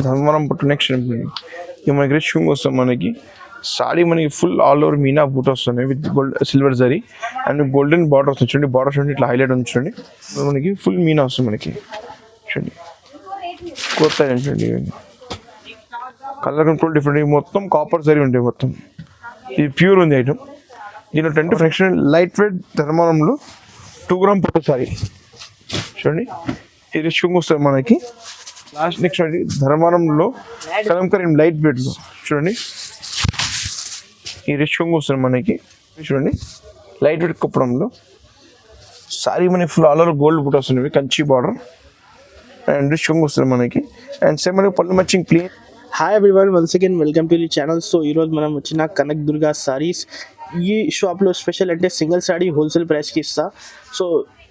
ధర్మవరం పట్టు. నెక్స్ట్ ఇవి మనకి రిచ్ లుక్ వస్తుంది. మనకి సారీ మనకి ఫుల్ ఆల్ ఓవర్ మీనా బూట్ వస్తుంది with gold silver zari and golden border వస్తుంది. చూడండి బార్డర్ చూడండి ఇట్లా హైలైట్ ఉంది. చూడండి మనకి ఫుల్ మీనా వస్తుంది. మనకి చూడండి కొత్త చూడండి కలర్ కంట్రోల్ డిఫరెంట్. మొత్తం కాపర్ జరీ ఉంటాయి మొత్తం. ఇది ప్యూర్ ఉంది ఐటమ్. దీనిలో 10 to ఫ్రాక్షన్ లైట్ వెయిట్ ధర్మవరంలో 2 గ్రామ్ పట్టు సారీ. చూడండి ఇది రిచ్ లుక్ వస్తుంది మనకి. లాస్ట్ నెక్స్ట్ చూడండి ధర్మవరంలో కలంకరీ లైట్ వెయిట్లో చూడండి ఈ రిచ్ లుక్ వస్తుంది మనకి. చూడండి లైట్ వెయిట్ కుప్పడంలో సారీ మనకి ఫుల్ ఆల్ ఓవర్ గోల్డ్ బుట్ వస్తుంది Kanchi border and rich look వస్తుంది మనకి. అండ్ సేమ్ మనకి పళ్ళు matching plain. Hi everyone, once again welcome to the channel. So ఈరోజు మనం వచ్చిన కనక్ దుర్గా సారీస్. ఈ షాప్లో స్పెషల్ అంటే సింగిల్ సారీ హోల్సేల్ ప్రైస్కి ఇస్తా. సో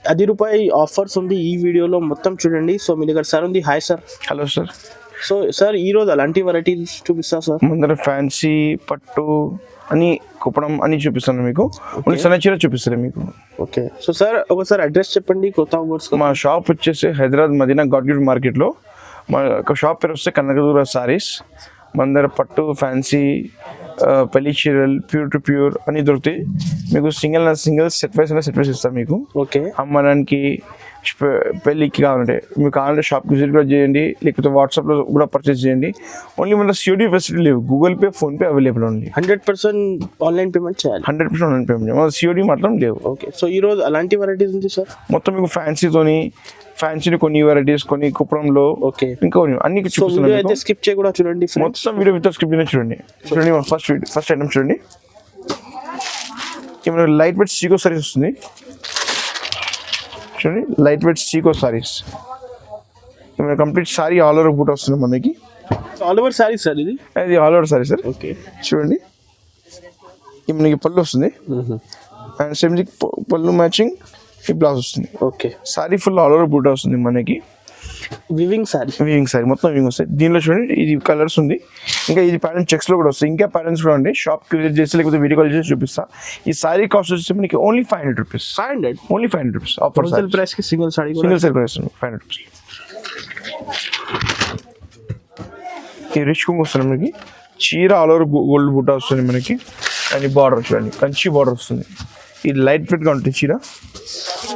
₹10 ఆఫర్స్ ఉంది ఈ వీడియోలో మొత్తం చూడండి. సో మీ దగ్గర సార్ ఉంది. Hi sir. Hello sir. So sir ఈరోజు అలాంటి వెరైటీస్ చూపిస్తా సార్. ముందర ఫ్యాన్సీ పట్టు అని కుప్పడం అని చూపిస్తాను మీకు. సన్న చీర చూపిస్తాను మీకు. ఓకే. సో సార్ ఒకసారి అడ్రస్ చెప్పండి. కొత్త వర్డ్స్. మా షాప్ వచ్చేసి హైదరాబాద్ మదీనా గాడ్గిట్ మార్కెట్లో. మా షాప్ పేరు వస్తే కనకదుర్గ సారీస్. మన దగ్గర పట్టు ఫ్యాన్సీ పెళ్లి చీరలు ప్యూర్ టు ప్యూర్ అని దొరుకుతాయి మీకు. సింగిల్ సెట్ వైస్ ఇస్తాం మీకు. ఓకే. అమ్మడానికి పెళ్ళికి కావాలంటే మీకు కావాలంటే షాప్కి విజిట్ కూడా చేయండి, లేకపోతే వాట్సాప్లో కూడా పర్చేస్ చేయండి. ఓన్లీ మన సిఓడి ఫెసిలిటీ లేవు. Google pay PhonePe available only. 100% online payment చేయాలి. 100% ఆన్లైన్ పేమెంట్. మన సిఓడి మాత్రం లేవు. ఓకే. సో ఈరోజు అలాంటి వెరైటీస్ ఉంది సార్. మొత్తం మీకు ఫ్యాన్సీని కొన్ని వెరైటీస్ కొన్ని కుప్పడంలో. ఓకే. ఇంకా అన్ని చూపిస్తున్నాను. స్కిప్ చేయకుండా చూడండి. మొత్తం వీడియో విత్ స్కిప్ చూడండి. చూడండి ఫస్ట్ ఐటమ్ చూడండి. మనకి లైట్ వెయిట్ సీకో సారీస్ వస్తుంది. చూడండి లైట్ వెయిట్ సీకో saris. Complete sari all over బూట్ వస్తుంది మనకి. ఆల్ ఓవర్ సారీ సార్ ఇది all over sari sir. Okay. చూడండి మనకి పళ్ళు వస్తుంది అండ్ సేమ్ పళ్ళు మ్యాచింగ్ ఈ బ్లౌజ్ వస్తుంది. Okay. Sari full all over బూట్ వస్తుంది మనకి. వివింగ్ సారీ మొత్తం వివింగ్ వస్తాయి. దీనిలో చూడండి ఇది కలర్స్ ఉంది. ఇంకా ఇది ప్యాటర్న్ చెక్స్లో కూడా వస్తాయి. ఇంకా ప్యాటర్న్స్ కూడా ఉండి షాప్కి విజిట్ చేసి లేకపోతే వీడియో కాల్ చేసి చూపిస్తా. ఈ సారీ కాస్ట్ వచ్చేసి మనకి ఓన్లీ ₹500. Only ₹500 offer. హోల్సేల్ ప్రైస్కి సింగిల్ సారీ ప్రైస్ ₹500. ఈ రిచ్ కుంగ్ వస్తుంది మనకి. చీర ఆల్ ఓవర్ గోల్డ్ బూటా వస్తుంది మనకి. అండ్ ఈ బార్డర్ చూడండి కంచి బార్డర్ వస్తుంది. ఇది లైట్ వెయిట్గా ఉంటుంది చీర.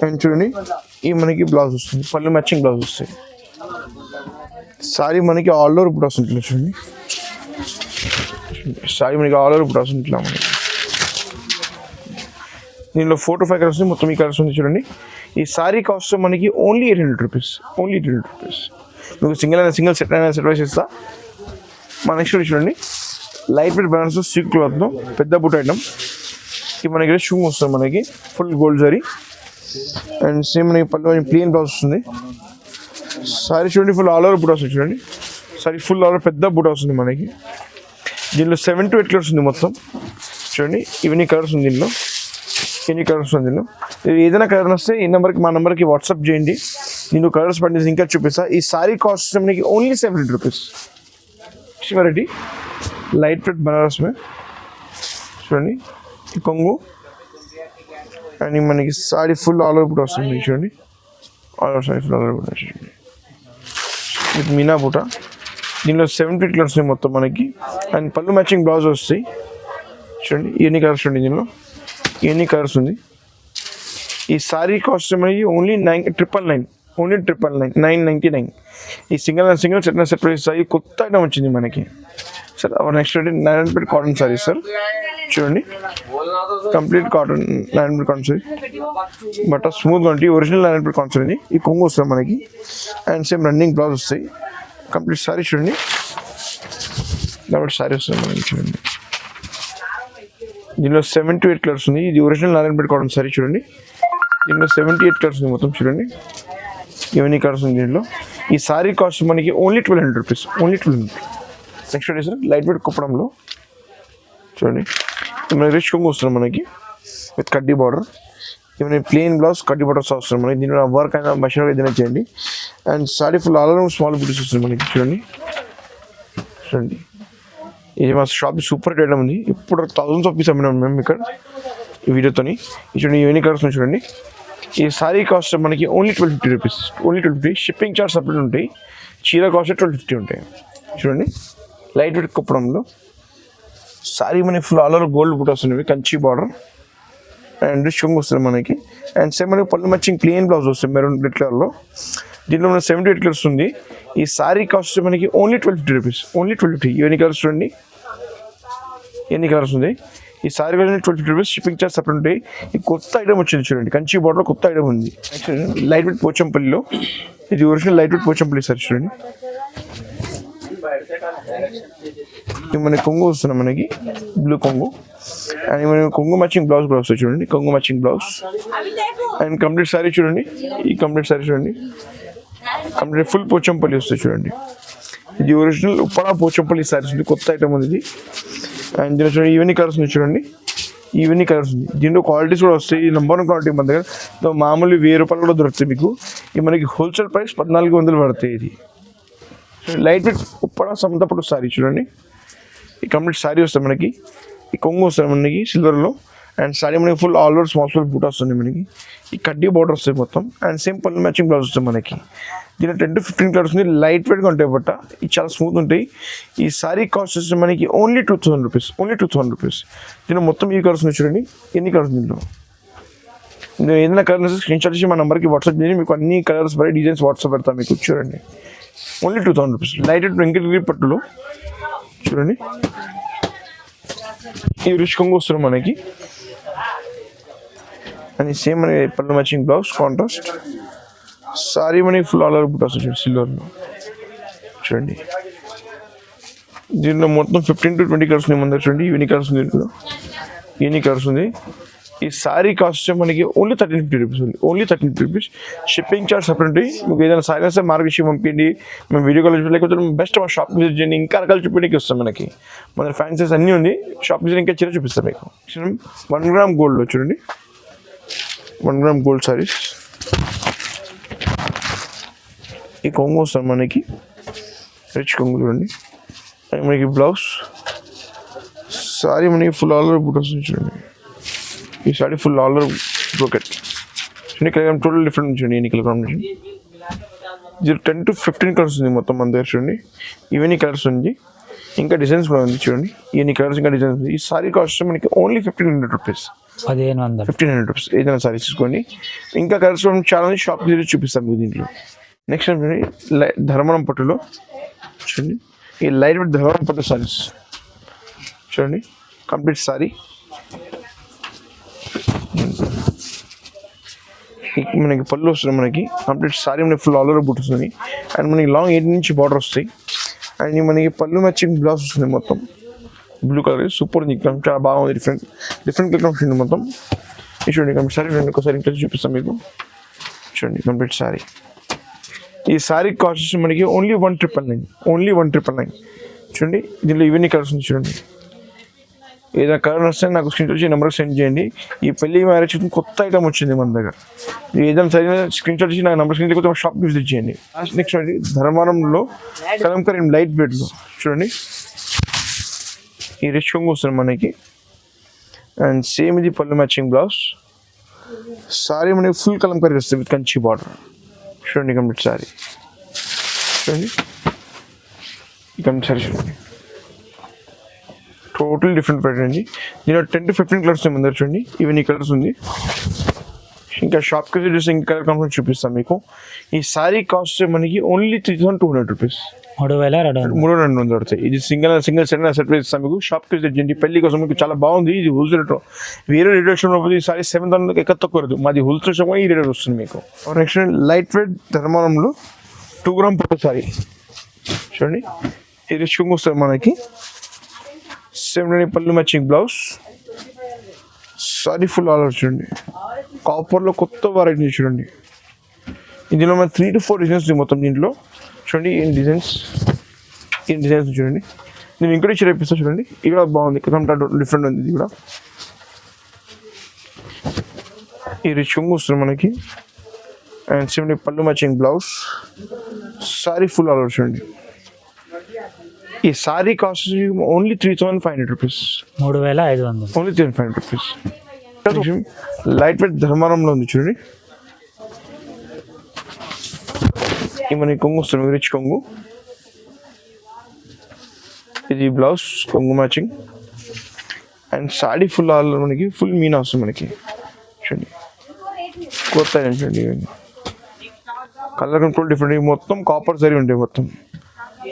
అండ్ చూడండి ఈ మనకి బ్లౌజ్ వస్తుంది. పళ్ళు మ్యాచింగ్ బ్లౌజ్ వస్తుంది. సారీ మనకి ఆల్ ఓవర్ బూటా వస్తుంది. చూడండి సారీ మనకి ఆల్ ఓవర్ బూటా వస్తుంది ఇట్లా మనకి. దీనిలో 4 to 5 కలర్స్ మొత్తం ఈ కలర్స్ ఉంది. చూడండి ఈ సారీ కాస్ట్ మనకి ఓన్లీ ₹800. ఓన్లీ ₹800. మీకు సింగిల్ సెట్ వైస్ ఇస్తా. మన నెక్స్ట్ చూడండి లైట్ వెయిట్ బనారస్ సిల్క్ క్లాత్లో పెద్ద బూట్ ఐటమ్. ఇది మనకి షూ వస్తుంది మనకి full gold zari. And same మనకి పళ్ళు ప్లెయిన్ బ్లౌజ్ వస్తుంది. సారీ చూడండి ఫుల్ ఆల్ ఓవర్ బూట్ వస్తుంది. చూడండి సారీ ఫుల్ ఆల్ ఓవర్ పెద్ద బూట్ వస్తుంది మనకి. దీనిలో 7 to 8 కలర్స్ ఉంది మొత్తం. చూడండి ఇవన్నీ కలర్స్ ఉంది దీనిలో. ఎన్ని కలర్స్ ఉంది దీనిలో. ఏదైనా కలర్ వస్తే ఈ నెంబర్కి మా నెంబర్కి వాట్సాప్ చేయండి. నేను కలర్స్ పండి ఇంకా చూపిస్తా. ఈ సారీ కాస్ట్ మనకి only ₹700. Variety light weight Banaras మే. చూడండి ఈ కొంగు అండ్ మనకి సారీ ఫుల్ ఆల్ ఓవర్ బూట వస్తుంది. చూడండి all over sari full all over బూట చూడండి విత్ మీనా బూట. దీనిలో 7 to 8 కలర్స్ ఉన్నాయి మొత్తం మనకి. అండ్ పళ్ళు మ్యాచింగ్ బ్లౌజ్ వస్తాయి. చూడండి ఎన్ని కలర్స్ ఉండి దీనిలో ఎన్ని కలర్స్ ఉంది. ఈ సారీ కాస్ట్ మనకి ఓన్లీ 999. ఓన్లీ 999. ఈ సింగిల్ సెట్ ప్రైస్. ఈ కొత్త ఐటమ్ వచ్చింది మనకి sir. Next Narayanpet cotton sari sir. చూడండి complete cotton Narayanpet cotton sari. But స్మూత్గా ఉంటుంది. Original Narayanpet cotton sari. ఈ కొంగు వస్తుంది మనకి. అండ్ సేమ్ రన్నింగ్ బ్లౌజ్ వస్తాయి. కంప్లీట్ సారీ చూడండి కాబట్టి సారీ వస్తుంది మనకి. చూడండి దీనిలో 7 to 8 కలర్స్ ఉంది. ఇది ఒరిజినల్ నారాయణపేట కాటన్ సారీ. చూడండి దీనిలో 78 కలర్స్ ఉంది మొత్తం. చూడండి ఇవన్నీ కలర్స్ ఉంది దీనిలో. ఈ సారీ కాస్ట్ మనకి only ₹1,200. Only ₹1,200. Next day sir light weight కుప్పడంలో. చూడండి మనకి రిచ్ కొంగు వస్తుంది మనకి విత్ కడ్డీ బార్డర్. ఇవన్నీ ప్లెయిన్ బ్లౌజ్ కడ్డీ బార్డర్స్ వస్తుంది మనకి. దీనిలో వర్క్ అయినా మషిన్ ఏదైనా చేయండి. And sari full all over small బూటీస్ వస్తుంది మనకి. చూడండి ఇది మా షాప్ సూపర్ రేట్ ఉంది. ఇప్పుడు thousands of పీస్ అమ్మినాం మేము ఇక్కడ ఈ వీడియోతోని. చూడండి ఇవన్నీ కలర్స్ చూడండి. ఈ సారీ కాస్ట్ మనకి only ₹1,250. Only ₹1,250. Shipping charge separate ఉంటాయి. చీర కాస్ట్ 1250 ఉంటాయి చూడండి. లైట్ వెయిట్ కుప్పడంలో సారీ మనకి ఫుల్ ఆల్ ఓవర్ గోల్డ్ బుట్ట వస్తుంది, కంచి బార్డర్ అండ్ రిచ్ కొంగు వస్తుంది మనకి. అండ్ సేమ్ మనకి పళ్ళు మ్యాచింగ్ ప్లెయిన్ బ్లౌజ్ వస్తుంది మెరూన్ రెడ్ కలర్లో. దీంట్లో మన 78 కలర్స్ ఉంది. ఈ సారీ కాస్ట్ మనకి ఓన్లీ 1250 రూపీస్, ఓన్లీ 1250. ఇవన్నీ కలర్స్ చూడండి, ఎన్ని కలర్స్ ఉంది. ఈ సారీ కూడా 1250 రూపీస్, షిప్పింగ్ చార్జ్ సపరేట్ ఉంటాయి. ఈ కొత్త ఐటమ్ వచ్చింది చూడండి, కంచి బార్డర్లో కొత్త ఐటమ్ ఉంది. లైట్ వెయిట్ పోచంపల్లిలో, ఇది original light weight Pochampally sir చూడండి. ఇది మన కొంగు వస్తుంది మనకి బ్లూ కొంగు, అండ్ మన కొంగు మ్యాచింగ్ బ్లౌజ్ కూడా వస్తుంది చూడండి, కొంగు matching blouse. And complete sari చూడండి, ఈ కంప్లీట్ సారీ చూడండి, కంప్లీట్ ఫుల్ పోచంపల్లి వస్తుంది చూడండి. ఇది ఒరిజినల్ ఉప్పడా పోచంపల్లి సారీస్ ఉంది, కొత్త ఐటమ్ ఉంది ఇది. అండ్ దీనిలో చూడండి ఈవెనీ కలర్స్ ఉంది చూడండి, ఈవెనీ కలర్స్ ఉంది. దీంట్లో క్వాలిటీస్ కూడా వస్తాయి, ఈ నెంబర్ 1 క్వాలిటీ మన దగ్గర మామూలు 1000 రూపాయలు కూడా దొరుకుతాయి మీకు. ఇది మనకి హోల్సేల్ ప్రైస్ 1400 పడతాయి. ఇది లైట్ వెయిట్ ఉప్పడా సమతపట్టు సారీ చూడండి, ఈ కంప్లీట్ సారీ వస్తుంది మనకి. ఈ కొంగు వస్తుంది మనకి సిల్వర్లో, అండ్ సారీ మనకి ఫుల్ ఆల్ ఓవర్ స్మాల్ బూట వస్తుంది మనకి. ఈ కడ్డీ బార్డర్ వస్తుంది మొత్తం, అండ్ సేమ్ పళ్ళు మ్యాచింగ్ బ్లౌజ్ వస్తుంది మనకి. దీనిలో 10 to 15 కలర్స్ ఉంది, లైట్ వెయిట్గా ఉంటాయి బట్ట, ఇది చాలా స్మూత్ ఉంటాయి. ఈ సారీ కాస్ట్ వచ్చి మనకి ఓన్లీ 2000 రూపీస్, ఓన్లీ 2000 రూపీస్. దీనిలో మొత్తం ఈ కలర్స్ ఉన్నాయి చూడండి, ఎన్ని కలర్స్ దీంట్లో. ఏదైనా కలర్స్ స్క్రీన్ షాట్ చేసి మా నెంబర్కి వాట్సాప్ చేసి మీకు అన్ని కలర్స్ బై డిజైన్స్ వాట్సాప్ పెడతాం మీకు చూడండి. Only 2000 rupees. Light wait Venkatagiri పట్టులో చూడండి, ఈ రిచ్ కొంగు వస్తుంది మనకి. అండ్ సేమ్ మనకి పళ్ళు మ్యాచింగ్ బ్లౌజ్ కాంట్రాస్ట్. సారీ మనకి ఫుల్ ఆల్ ఓవర్ బుట్ట వస్తుంది చూడండి సిల్వర్లో చూడండి. దీంట్లో మొత్తం 15 to 20 కలర్స్ ఉన్నాయి మన దగ్గర చూడండి, ఎన్ని కలర్స్ ఉంది దీంట్లో, ఎన్ని కలర్స్ ఉంది. ఈ సారీ కాస్ట్ మనకి ఓన్లీ 1350 రూపీస్ ఉంది, only 1350 rupees. Shipping charge separate ఉంటాయి. మీకు ఏదైనా సారీ మార్గదర్శి పంపించండి, మేము వీడియో కాల్ లేకపోతే బెస్ట్ మా షాప్ విజిట్ చేయండి, ఇంకా రకాలు చూపించడానికి వస్తాం మనకి. మన ఫ్యాన్సీస్ అన్నీ ఉంది, షాప్ విజిట్ ఇంకా చీర చూపిస్తాం మీకు. 1 గ్రామ్ గోల్డ్లో చూడండి, 1 గ్రామ్ గోల్డ్ సారీస్. ఈ కొంగు వస్తుంది మనకి రిచ్ కొంగు చూడండి, అండ్ మనకి బ్లౌజ్. సారీ మనకి ఫుల్ ఆల్ ఓవర్ బూట్ వస్తుంది చూడండి, ఈ sorry full all over brocade చూడండి. కలర్ టోటల్ డిఫరెంట్ చూడండి, ఎన్ని కలర్ కాంబినేషన్. ఇది 10 to 15 కలర్స్ ఉంది మొత్తం మన దగ్గర చూడండి, ఇవన్నీ కలర్స్ ఉంది, ఇంకా డిజైన్స్ కూడా ఉంది చూడండి, ఇవన్నీ కలర్స్ ఇంకా డిజైన్స్ ఉంది. ఈ సారీ కాస్ట్ మనకి ఓన్లీ 1500 రూపీస్, 1500 రూపీస్. ఏదైనా సారీ తీసుకోండి, ఇంకా కలర్స్ చాలా ఉంది, షాప్ విజిట్ చూపిస్తాం మీకు దీంట్లో. నెక్స్ట్ చూడండి ధర్మవరం పట్టులో చూడండి, ఈ లైట్ వెయిట్ ధర్మవరం పట్టు సారీస్ చూడండి, కంప్లీట్ సారీ. మనకి పళ్ళు వస్తుంది మనకి, కంప్లీట్ సారీ మనకి ఫుల్ ఆల్ ఓవర్ బుట్ వస్తుంది, అండ్ మనకి లాంగ్ 8 నుంచి బార్డర్ వస్తాయి. అండ్ మనకి పళ్ళు మ్యాచింగ్ బ్లౌజ్ వస్తుంది మొత్తం బ్లూ కలర్, సూపర్ ఉంది, చాలా బాగుంది, డిఫరెంట్ కలర్ వస్తుంది మొత్తం. ఇది చూడండి కంప్లీట్ సారీ, ఒకసారి ఇంకా చూపిస్తాం మీకు చూడండి కంప్లీట్ సారీ. ఈ సారీ కాస్ట్ మనకి ఓన్లీ 1999, ఓన్లీ 1999 చూడండి. దీనిలో ఇవన్నీ కలర్స్ ఉంది చూడండి, ఏదైనా కలర్ వస్తే నాకు స్క్రీన్ షాట్ చేసి నెంబర్కి సెండ్ చేయండి. ఈ పెళ్లి మ్యారేజ్ కొత్త ఐటమ్ వచ్చింది మన దగ్గర, ఏదైనా సరైన స్క్రీన్ షాట్ చేసి నాకు నెంబర్ స్క్రీన్ లేకపోతే షాప్కి విజిట్ చేయండి. నెక్స్ట్ చూడండి ధర్మవరంలో కలంకరీ లైట్ వెయిట్లో చూడండి, ఈ రిచ్ కొంగు వస్తుంది మనకి, అండ్ సేమ్ ఇది పళ్ళు మ్యాచింగ్ బ్లౌజ్. సారీ మనకి ఫుల్ కలంకరీ వస్తుంది విత్ కంచి బార్డర్ చూడండి, కంప్లీట్ సారీ చూడండి, ఈ కంప్లీట్ సారీ చూడండి, టోటల్ డిఫరెంట్ ప్యాటర్న్ అండి. దీనిలో 10 to 15 కలర్స్ ముందర చూడండి, ఈవెన్ ఈ కలర్స్ ఉంది. ఇంకా షాప్కి చూసి ఇంకా కలర్ కాంబినేషన్ చూపిస్తాం మీకు. ఈ సారీ కాస్ట్ మనకి ఓన్లీ 3200 రూపీస్, 3200 పడతాయి. ఇది సింగిల్ సెట్ ఇస్తాం మీకు. షాప్కి విజిట్ చేయండి, పెళ్లి కోసం మీకు చాలా బాగుంది. ఇది హోల్సేల్ రేట్, వేరే రేట్ వచ్చినప్పుడు ఈ సారీ 7000 ఎక్కడ తక్కువ రాదు, మాది హోల్సేల్ షాప్ ఈ రేట్ వస్తుంది మీకు. నెక్స్ట్ లైట్ వెయిట్ ధర్మవరంలో 2 గ్రామ్ పట్టు సారీ చూడండి, ఈ రిచ్ కొంగు వస్తుంది మనకి. సేమ్ పళ్ళు matching blouse, sari full all over చూడండి, కాపర్లో కొత్త వెరైటీ చూడండి. ఇందులో మన 3 to 4 డిజైన్స్ మొత్తం దీంట్లో చూడండి, ఈ డిజైన్స్ చూడండి. నేను ఇంకోటి చూపిస్తా చూడండి, ఇక్కడ బాగుంది, డిఫరెంట్ ఉంది ఇది కూడా. ఈ రిచ్ కొంగు వస్తుంది మనకి, అండ్ సేమ్ పళ్ళు matching blouse, sari full all over చూడండి. ఈ sari cost only 3500 rupees, 3500, only 3500 rupees. Light weight ధర్మవరంలో ఉంది చూడండి, ఈ మనకి కొంగు వస్తుంది రిచ్ కొంగు. ఇది బ్లౌజ్ కొంగు matching and saree full all మనకి ఫుల్ మీనా వస్తుంది మనకి. చూడండి కొత్త ఐటమ్ చూడండి, ఇవన్నీ కలర్ కంట్రోల్ డిఫరెంట్, మొత్తం కాపర్ సరి ఉంటాయి మొత్తం.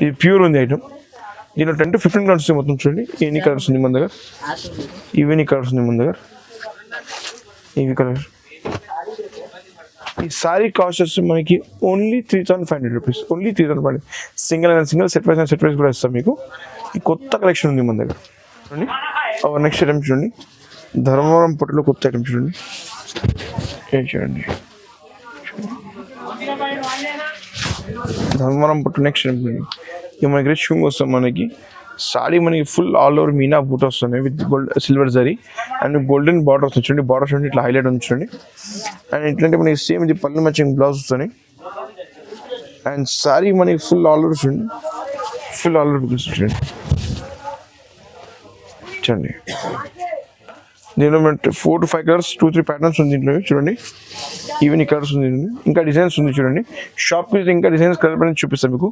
ఇది ప్యూర్ ఉంది ఐటమ్. దీనిలో 10 to 15 కలర్స్ మొత్తం. చూడండి ఎన్ని కలర్స్ ఉంది మన దగ్గర, ఇవన్నీ కలర్స్ ఉంది మన దగ్గర, ఇవి కలర్. ఈ సారీ కాస్ట్ వచ్చి మనకి only 3,500 rupees, only 3,500. Single and single set wise కూడా ఇస్తాం మీకు. ఈ కొత్త కలెక్షన్ ఉంది మన దగ్గర. చూడండి నెక్స్ట్ ఐటమ్ చూడండి, ధర్మవరం పట్టులో కొత్త ఐటమ్ చూడండి. చూడండి ధర్మవరం పట్టు నెక్స్ట్ ఐటమ్ చూడండి. ఇక మనకి రిచ్ కొంగు వస్తాం మనకి. సారీ మనకి ఫుల్ ఆల్ ఓవర్ మీనా బూట్ వస్తున్నాయి with gold silver zari and golden border వస్తుంది. చూడండి బార్డర్ చూడండి ఇట్లా హైలైట్ ఉంది చూడండి. అండ్ ఇట్లాంటి మనకి సేమ్ ఇది పళ్ళు మ్యాచింగ్ బ్లౌజ్ వస్తున్నాయి. అండ్ సారీ మనకి ఫుల్ ఆల్ ఓవర్ చూడండి, ఫుల్ ఆల్ ఓవర్ చూడండి. చూడండి దీనిలో 4 to 5 కలర్స్ 2-3 ప్యాటర్న్స్ ఉంది దీంట్లో. చూడండి ఈవెన్ ఈ కలర్స్ ఉంది, ఇంకా డిజైన్స్ ఉంది చూడండి. షాప్ ఇంకా డిజైన్స్ కలర్ పైన చూపిస్తాను మీకు.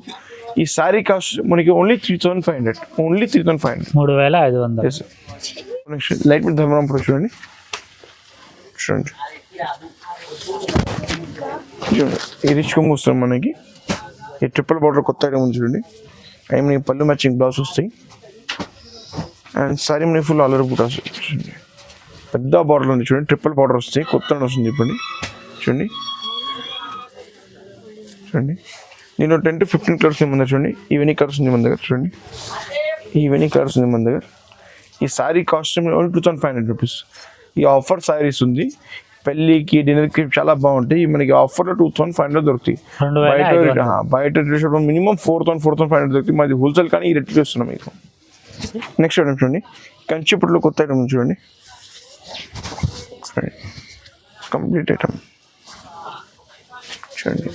ఈ సారీ కాస్ట్ మనకి only 3,500, only 3,500. 3,500. Next light weight Dharmavaram pro చూడండి. చూడండి చూడండి ఈ రిచ్ కొంగు వస్తుంది మనకి. ఈ ట్రిపుల్ బార్డర్ కొత్త ఐటమ్ ఉంది చూడండి. అవి మనకి పళ్ళు మ్యాచింగ్ బ్లౌజ్ వస్తాయి అండ్ సారీ మనకి ఫుల్ ఆల్ ఓవర్ బూట్ వస్తుంది. పెద్ద బార్డర్ ఉంది చూడండి, ట్రిపుల్ బార్డర్ వస్తాయి, కొత్త వస్తుంది ఇప్పుడు. చూడండి చూడండి దీనిలో 10 to 15 కలర్స్ ఉంది మన దగ్గర. చూడండి ఈవెనీ కలర్స్ ఉంది మన దగ్గర. చూడండి ఈవెనీ కలర్స్ ఉంది మన దగ్గర. ఈ సారీ కాస్ట్ ఓన్లీ 2,500 రూపీస్. ఈ ఆఫర్ సారీస్ ఉంది, పెళ్ళికి డిన్నర్కి చాలా బాగుంటాయి. మనకి ఆఫర్లో 2,500 దొరుకుతాయి. బయట మినిమం 4,500 దొరుకుతాయి. మాది హోల్సేల్ కానీ ఈ రేట్లు ఇస్తున్నాం మీకు. నెక్స్ట్ ఐటమ్ చూడండి, కంచిపట్టులో కొత్త ఐటమ్ ఉంది చూడండి. కంప్లీట్ ఐటమ్ చూడండి.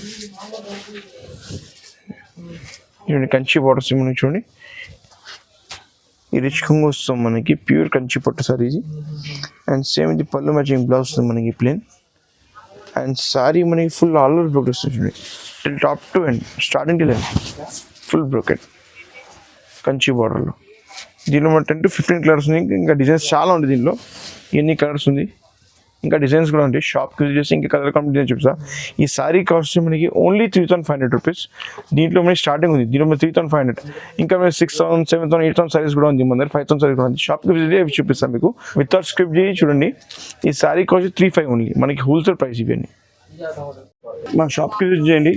చూడండి కంచి బార్డర్స్ మనకి చూడండి. ఈ రిచ్ కొంగు వస్తాం మనకి, ప్యూర్ కంచి పట్టు సారీ ఇది. అండ్ సేమ్ ఇది పళ్ళు మ్యాచింగ్ బ్లౌజ్ వస్తుంది మనకి ప్లేన్. అండ్ సారీ మనకి ఫుల్ ఆల్ ఓవర్ బ్రోకెట్ వస్తుంది చూడండి, till top to end, starting till end full brocade Kanchi బార్డర్లో. దీనిలో మన 10 to 15 కలర్స్ ఉంది. ఇంకా డిజైన్స్ చాలా ఉంది దీనిలో, ఎన్ని కలర్స్ ఉంది, ఇంకా డిజైన్స్ కూడా ఉంటాయి. షాప్కి విజిట్ చేసి ఇంకా కలర్ కాంబినేషన్ చూపిస్తా. ఈ సారీ కాస్ట్ మనకి ఓన్లీ 3,500 రూపీస్. దీంట్లో మనకి స్టార్టింగ్ ఉంది, దీంట్లో 3,500. ఇంకా మేము 6,000, 7,000, 8,000 సారీస్ కూడా ఉంది మన దగ్గర, 5,000 సారీస్ కూడా ఉంది. షాప్కి విజిట్ చేసి చూపిస్తాను మీకు వితౌట్ స్క్రిప్ట్ చేసి. చూడండి ఈ సారీ కాస్ట్ 3,500 ఓన్లీ, మనకి హోల్సేల్ ప్రైస్ ఇవన్నీ. మా షాప్కి విజిట్ చేయండి.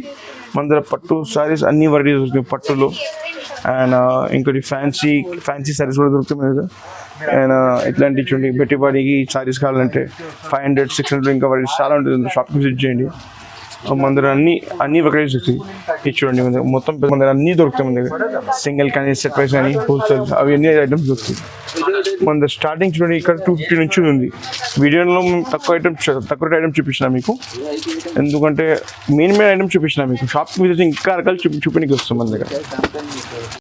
మన దగ్గర పట్టు సారీస్ అన్ని వెరైటీస్ దొరుకుతాయి పట్టులో. అండ్ ఇంకోటి ఫ్యాన్సీ సారీస్ కూడా దొరుకుతాయి మన దగ్గర. అండ్ ఇట్లాంటి చూడండి బెట్టిబాడీకి సారీస్ కావాలంటే 500, 600 ఇంకా వెరైటీస్ చాలా ఉంటుంది. షాప్కి విజిట్ చేయండి. మన దగ్గర అన్ని వెరైటీస్ వస్తాయి. ఇది చూడండి మన దగ్గర మొత్తం మన దగ్గర అన్నీ దొరుకుతాయి. మన దగ్గర సింగిల్ కానీ సెట్ వైస్ కానీ హోల్సేల్ అవి అన్ని ఐటమ్స్ దొరుకుతాయి. మన దగ్గర స్టార్టింగ్ చూడండి ఇక్కడ 250 నుంచి ఉంది. వీడియోలో తక్కువ ఐటమ్ చూపించిన మీకు, ఎందుకంటే మెయిన్ ఐటమ్ చూపించిన మీకు. షాప్కి విజిట్ ఇంకా రకాలు చూపించడానికి వస్తుంది మన దగ్గర.